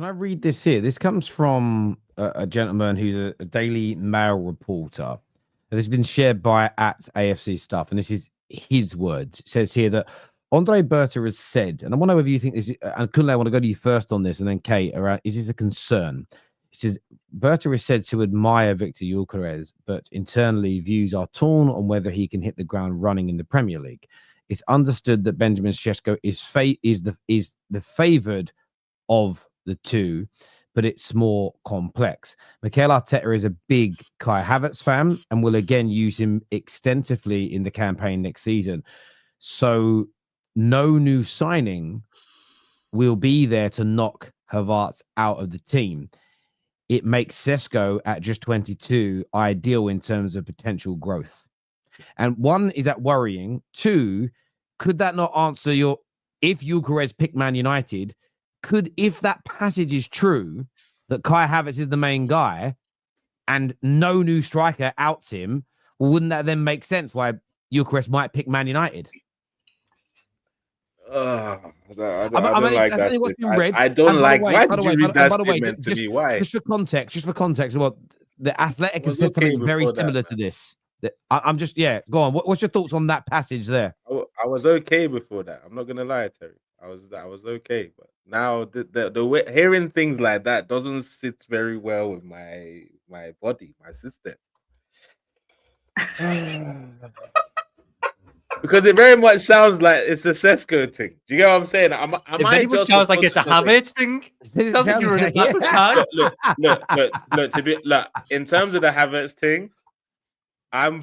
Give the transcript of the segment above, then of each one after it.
Can I read this here? This comes from a gentleman who's a Daily Mail reporter. This has been shared by at AFC Stuff, and this is his words. It says here that Andre Berta has said, and I wonder whether you think this, and Kunle, I want to go to you first on this, and then Kate, around, is this a concern? He says, Berta is said to admire Victor Gyökeres, but internally views are torn on whether he can hit the ground running in the Premier League. It's understood that Benjamin Sesko is the favoured of the two, but it's more complex. Mikel Arteta is a big Kai Havertz fan and will again use him extensively in the campaign next season. So no new signing will be there to knock Havertz out of the team. It makes Sesko at just 22 ideal in terms of potential growth. And one, is that worrying? Two, could that not answer your, if Gyökeres picked Man United, if that passage is true, that Kai Havertz is the main guy and no new striker outs him, well, wouldn't that then make sense why Gyökeres might pick Man United? I don't like that. I don't like. Why did you read that statement to me? Why? Just for context. Well, the Athletic have said something very similar to this. I'm just, go on. What's your thoughts on that passage there? I was okay before that. I'm not gonna lie, Terry. I was okay, but now the way, hearing things like that doesn't sit very well with my body, my system. Because it very much sounds like it's a Sesko thing. Do you get what I'm saying? It sounds like it's a Havertz thing. Doesn't you're in a look. In terms of the Havertz thing, I'm,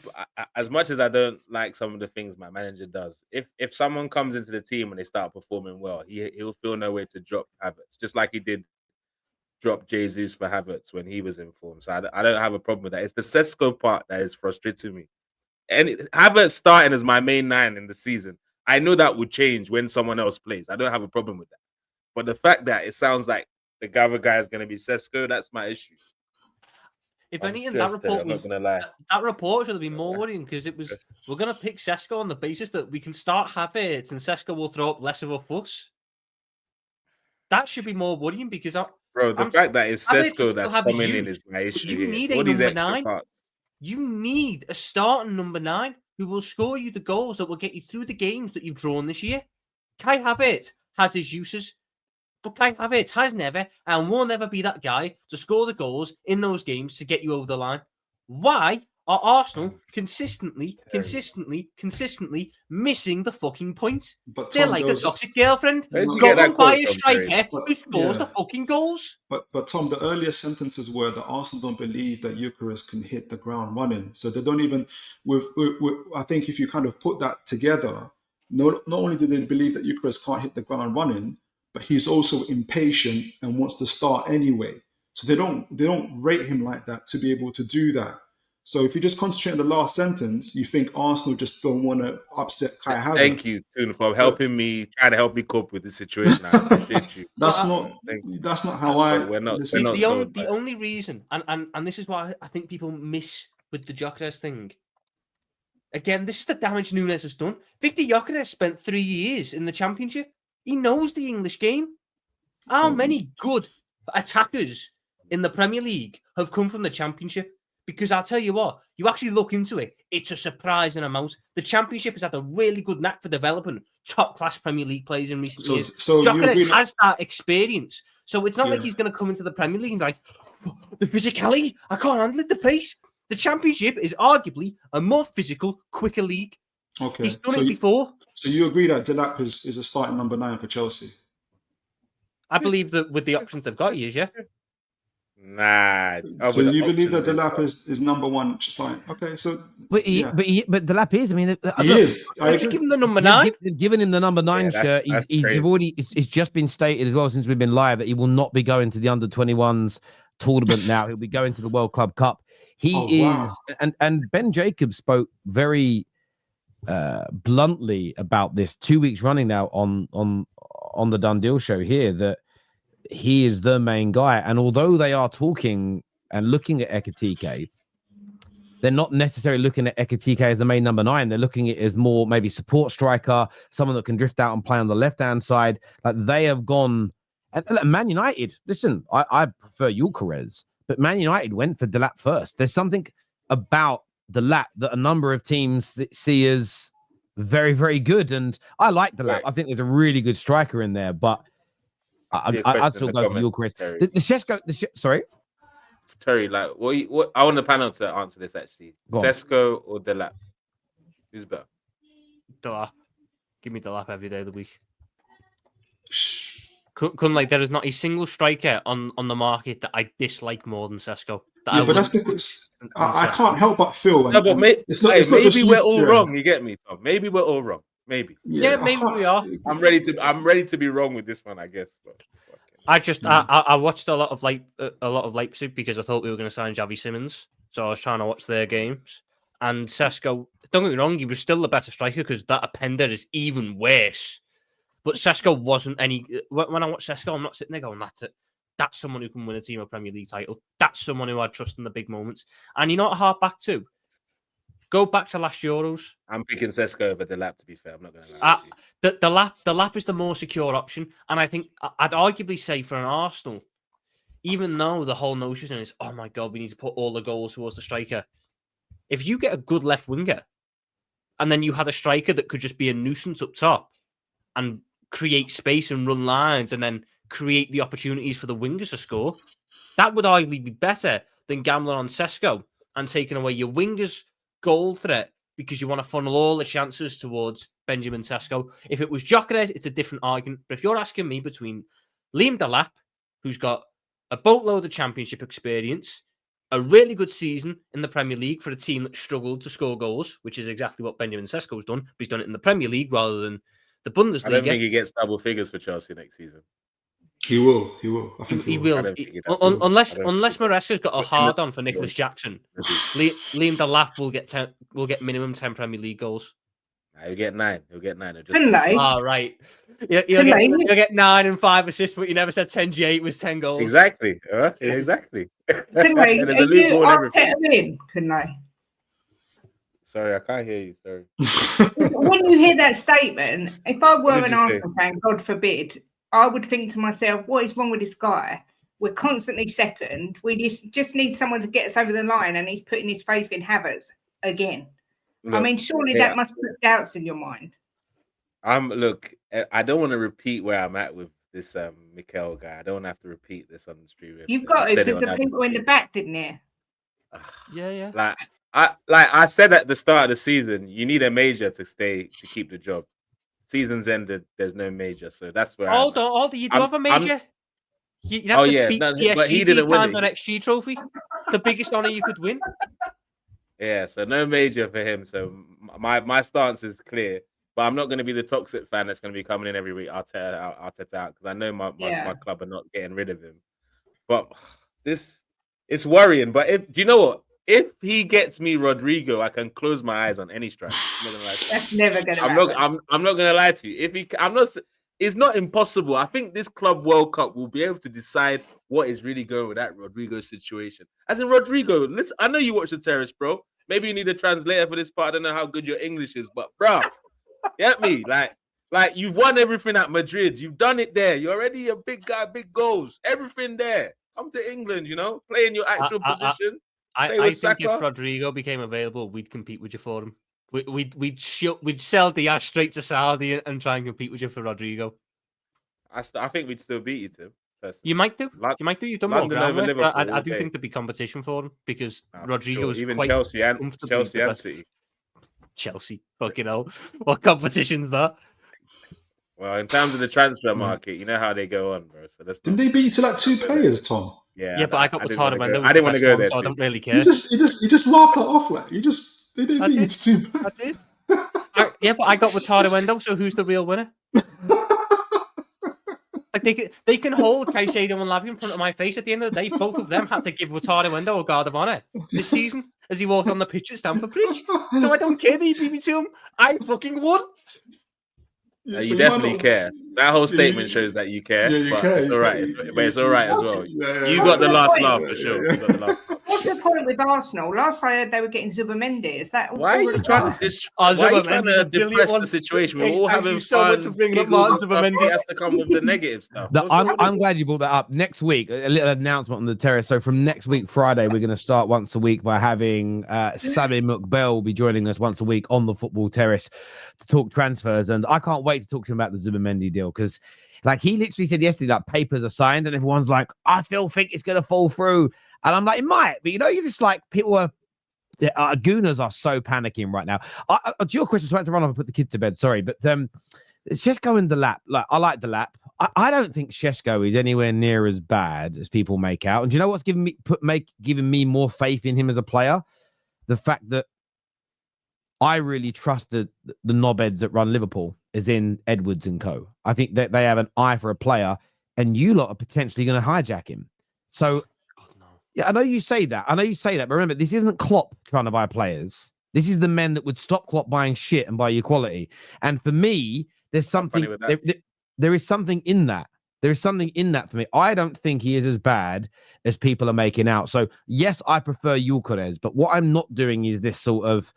as much as I don't like some of the things my manager does, if someone comes into the team and they start performing well, he'll feel no way to drop Havertz, just like he did drop Jesus for Havertz when he was in form. So I don't have a problem with that. It's the Sesko part that is frustrating me. And Havertz starting as my main 9 in the season, I know that would change when someone else plays. I don't have a problem with that. But the fact that it sounds like the other guy is going to be Sesko, that's my issue. If anything, that report should have been more worrying, because we're going to pick Sesko on the basis that we can start Havertz and Sesko will throw up less of a fuss. That should be more worrying, because the fact that it's Sesko that's coming in is my issue. You need a number 9. You need a starting number 9 who will score you the goals that will get you through the games that you've drawn this year. Kai Havertz has his uses, but Kai Havertz has never and will never be that guy to score the goals in those games to get you over the line. Why are Arsenal consistently missing the fucking point? But they're like a toxic girlfriend. Go and buy a striker who scores the fucking goals. But Tom, the earlier sentences were that Arsenal don't believe that Gyökeres can hit the ground running. So they don't even, I think if you kind of put that together, not only do they believe that Gyökeres can't hit the ground running, but he's also impatient and wants to start anyway. So they don't rate him like that to be able to do that. So if you just concentrate on the last sentence, you think Arsenal just don't want to upset Kai Havertz. Thank you, Toon, for trying to help me cope with the situation. I appreciate you. That's not how I. The only reason, and this is what I think people miss with the Gyökeres thing. Again, this is the damage Núñez has done. Victor Gyökeres spent 3 years in the Championship. He knows the English game. How many good attackers in the Premier League have come from the Championship? Because I'll tell you what, you actually look into it, it's a surprising amount. The Championship has had a really good knack for developing top-class Premier League players in recent years. So Gyökeres has that experience. So it's not like he's going to come into the Premier League and be like, the physicality, I can't handle it, the pace. The Championship is arguably a more physical, quicker league. Okay. He's done it before. So you agree that Delap is a starting number 9 for Chelsea? I believe that with the options they've got, he is, yeah. Nah. So you believe that Delap is number 1 starting? Okay, so but Delap is. I mean, he is. I give him the number 9. Giving him the number 9 shirt. It's just been stated as well since we've been live that he will not be going to the under-21s tournament now. He'll be going to the World Club Cup. Wow. And Ben Jacobs spoke very bluntly about this 2 weeks running now on the Done Deal show here, that he is the main guy. And although they are talking and looking at Ekitike, they're not necessarily looking at Ekitike as the main number 9. They're looking at it as more maybe support striker, someone that can drift out and play on the left-hand side. Like, they have gone And look, Man United, listen, I prefer Gyökeres, but Man United went for Delap first. There's something about Delap that a number of teams that see as very, very good. And I like Delap. Right. I think there's a really good striker in there, but I'd still go for Gyökeres. The Sesko, sorry? Terry, like, what? I want the panel to answer this actually. Go on. Sesko or Delap? Who's better? Delap. Give me Delap every day of the week. Couldn't like there is not a single striker on the market that I dislike more than Sesko. Yeah, but that's because I can't help but feel. No, but maybe just we're all wrong. You get me, Tom? Maybe we're all wrong. Maybe. Yeah, maybe we are. I'm ready to be wrong with this one, I guess. But I watched a lot of Leipzig because I thought we were going to sign Xavi Simons, so I was trying to watch their games. And Sesko, don't get me wrong, he was still the better striker because that Openda is even worse. But Sesko wasn't any. When I watch Sesko, I'm not sitting there going, "That's it. That's someone who can win a team a Premier League title. That's someone who I trust in the big moments." And you know what I hark back to? Go back to last Euros. I'm picking Sesko over Delap. To be fair, I'm not going to lie. The lap is the more secure option, and I think I'd arguably say for an Arsenal, even though the whole notion is, "Oh my God, we need to put all the goals towards the striker." If you get a good left winger, and then you had a striker that could just be a nuisance up top and create space and run lines and then create the opportunities for the wingers to score, that would arguably be better than gambling on Sesko and taking away your wingers' goal threat because you want to funnel all the chances towards Benjamin Sesko. If it was Gyökeres, it's a different argument. But if you're asking me between Liam Delap, who's got a boatload of championship experience, a really good season in the Premier League for a team that struggled to score goals, which is exactly what Benjamin Sesko's done, but he's done it in the Premier League rather than the Bundesliga. I don't think he gets double figures for Chelsea next season. He will. I think he will. Unless Maresca's got a hard on for Nicholas Jackson, Liam Delap will get minimum 10 Premier League goals. He'll get 9. He'll get 9. Oh, right. You'll get 9 and 5 assists, but you never said 10G8 was 10 goals. Exactly. Exactly. Couldn't you Arteta in? Couldn't I? Sorry, I can't hear you. Sorry. When you hear that statement, if I were an Arsenal fan, God forbid, I would think to myself, what is wrong with this guy? We're constantly second. We just need someone to get us over the line, and he's putting his faith in Havertz again. Look, I mean, surely that must put doubts in your mind. Look, I don't want to repeat where I'm at with this Mikel guy. I don't have to repeat this on the stream. You've got to, because the people in the back didn't hear. Yeah. I said at the start of the season, you need a major to keep the job. Season's ended, there's no major, so that's where. Hold on, you do have a major. You have to beat but he didn't win an XG trophy, the biggest honor you could win. Yeah, so no major for him. So my stance is clear, but I'm not going to be the toxic fan that's going to be coming in every week. Arteta out because I know my club are not getting rid of him. But it's worrying. But do you know what? If he gets me Rodrigo, I can close my eyes on any strike. That's never gonna happen. I'm not gonna lie to you. It's not impossible. I think this Club World Cup will be able to decide what is really going with that Rodrigo situation. As in Rodrigo, I know you watch the Terrace, bro. Maybe you need a translator for this part. I don't know how good your English is, but bro, get me? Like you've won everything at Madrid. You've done it there. You're already a big guy, big goals, everything there. Come to England, play in your actual position. I think if Rodrigo became available, we'd compete with you for him. We'd sell Diaz straight to Saudi and try and compete with you for Rodrigo. I think we'd still beat you, Tim. Personally. You might do. You've done London more groundwork. I do okay. think there'd be competition for him because Rodrigo's even quite Chelsea and City. Chelsea, fucking hell! What competition's that? Well, in terms of the transfer market, you know how they go on, bro. So didn't they beat you to like 2 players, Tom? Yeah, but I got Lautaro Mendes. I didn't want to go there, so I don't really care. You just laughed that off, like they didn't beat you to 2 players. I did. But I got Lautaro Mendes. So who's the real winner? Like they can hold Caicedo and Lavia in front of my face. At the end of the day, both of them had to give Lautaro Mendes a guard of honor this season as he walked on the pitch at Stamford Bridge. So I don't care that he beat me to him. I fucking won. You But definitely might not- care. That whole Yeah, statement shows that you care. Yeah, you but care. it's all right. But it's all right as well. You got the last laugh for sure. You got the last. What's the point with Arsenal? Last I heard they were getting Zubimendi. Is that Why are you trying to depress the situation? We're all having so much fun. for bringing up giggles Martin and stuff. Zubimendi. He has to come with the negative stuff. No, What's wrong with I'm this? glad you brought that up. Next week, a little announcement on the terrace. So from next week, Friday, we're going to start once a week by having Sammy McBell will be joining us once a week on the football terrace to talk transfers. And I can't wait to talk to him about the Zubimendi deal because, like, he literally said yesterday that papers are signed and everyone's like, I still think it's going to fall through. And I'm like, it might. But, you know, you're just like, people are, Gooners are so panicking right now. To your question, so I had to run off and put the kids to bed. Sorry. But it's Sesko and Delap. Like, I like Delap. I don't think Sesko is anywhere near as bad as people make out. And do you know what's giving me more faith in him as a player? The fact that I really trust the knobheads that run Liverpool, as in Edwards and co. I think that they have an eye for a player, and you lot are potentially going to hijack him. So, yeah, I know you say that. But remember, this isn't Klopp trying to buy players. This is the men that would stop Klopp buying shit and buy you quality. And for me, there's something. There is something in that. There is something in that for me. I don't think he is as bad as people are making out. So yes, I prefer Gyökeres, but what I'm not doing is this sort of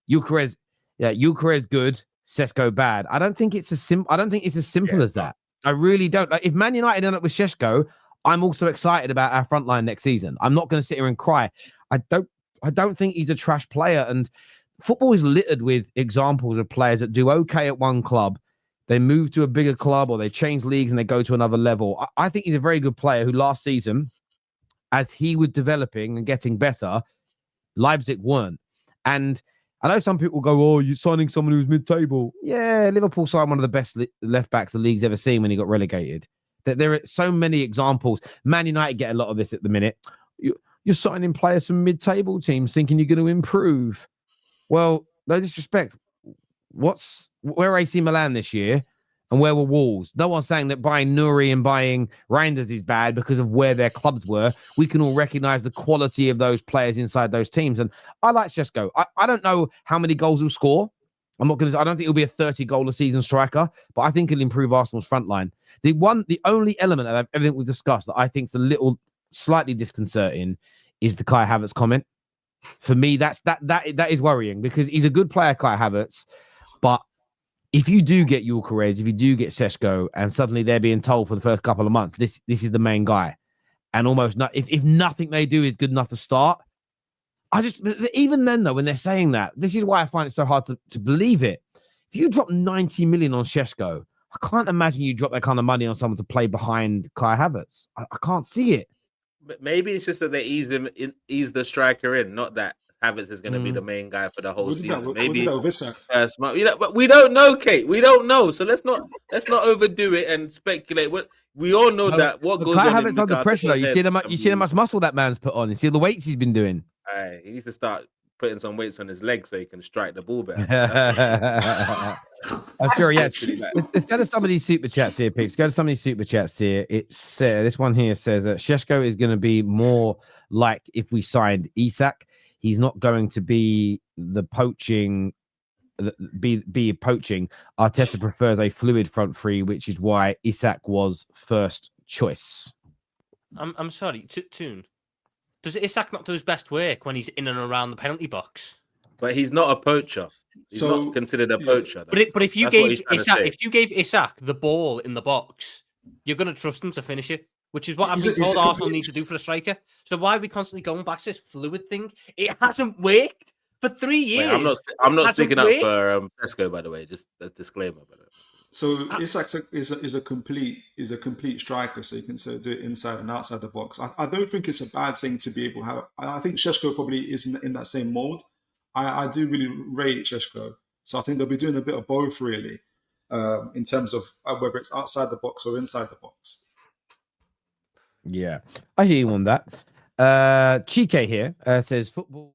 Gyökeres good, Sesko bad. I don't think it's as simple as that. I really don't. Like, if Man United end up with Sesko, I'm also excited about our front line next season. I'm not going to sit here and cry. I don't think he's a trash player. And football is littered with examples of players that do okay at one club, they move to a bigger club or they change leagues and they go to another level. I think he's a very good player who last season, as he was developing and getting better, Leipzig weren't. And I know some people go, oh, you're signing someone who's mid-table. Yeah, Liverpool signed one of the best left backs the league's ever seen when he got relegated. There are so many examples. Man United get a lot of this at the minute. You're signing players from mid-table teams thinking you're going to improve. Well, no disrespect. Where AC Milan this year and where were Wolves? No one's saying that buying Nuri and buying Reinders is bad because of where their clubs were. We can all recognize the quality of those players inside those teams. And I like Sesko. I don't know how many goals he'll score. I don't think he'll be a 30-goal a season striker, but I think he'll improve Arsenal's front line. The only element of everything we've discussed that I think is a little slightly disconcerting is the Kai Havertz comment. For me, that is worrying because he's a good player, Kai Havertz. But if you do get Gyökeres, if you do get Sesko, and suddenly they're being told for the first couple of months, this is the main guy, and almost not, if nothing they do is good enough to start, even then though, when they're saying that, this is why I find it so hard to believe it. If you drop 90 million on Sesko, I can't imagine you drop that kind of money on someone to play behind Kai Havertz. I can't see it. But maybe it's just that they ease the striker in, not that Havertz is going to be the main guy for the whole season. Maybe first month, but we don't know, Kate. We don't know, so let's not overdo it and speculate. We all know that what goes Kai on. Havertz under pressure though. You see how much muscle that man's put on. You see the weights he's been doing. He needs to start putting some weights on his legs so he can strike the ball better. I'm sure. Yeah. Let's go to some of these super chats here, peeps. Go to some of these super chats here. It's this one here says that Sesko is going to be more like if we signed Isak. He's not going to be the poaching. Be poaching. Arteta prefers a fluid front three, which is why Isak was first choice. I'm sorry, Toon. Does Isak not do his best work when he's in and around the penalty box? But he's not a poacher. He's not considered a poacher. But if you gave Isak the ball in the box, you're going to trust him to finish it, which is what I've been told Arsenal need to do for a striker. So why are we constantly going back to this fluid thing? It hasn't worked for 3 years. Wait, I'm not sticking up for Sesko, by the way. Just a disclaimer. By the way. So Isak is a complete striker, so you can sort of do it inside and outside the box. I don't think it's a bad thing to be able to have. I think Sesko probably is in that same mold. I do really rate Sesko, so I think they'll be doing a bit of both really, in terms of whether it's outside the box or inside the box. Yeah, I hear you on that. Chike here says football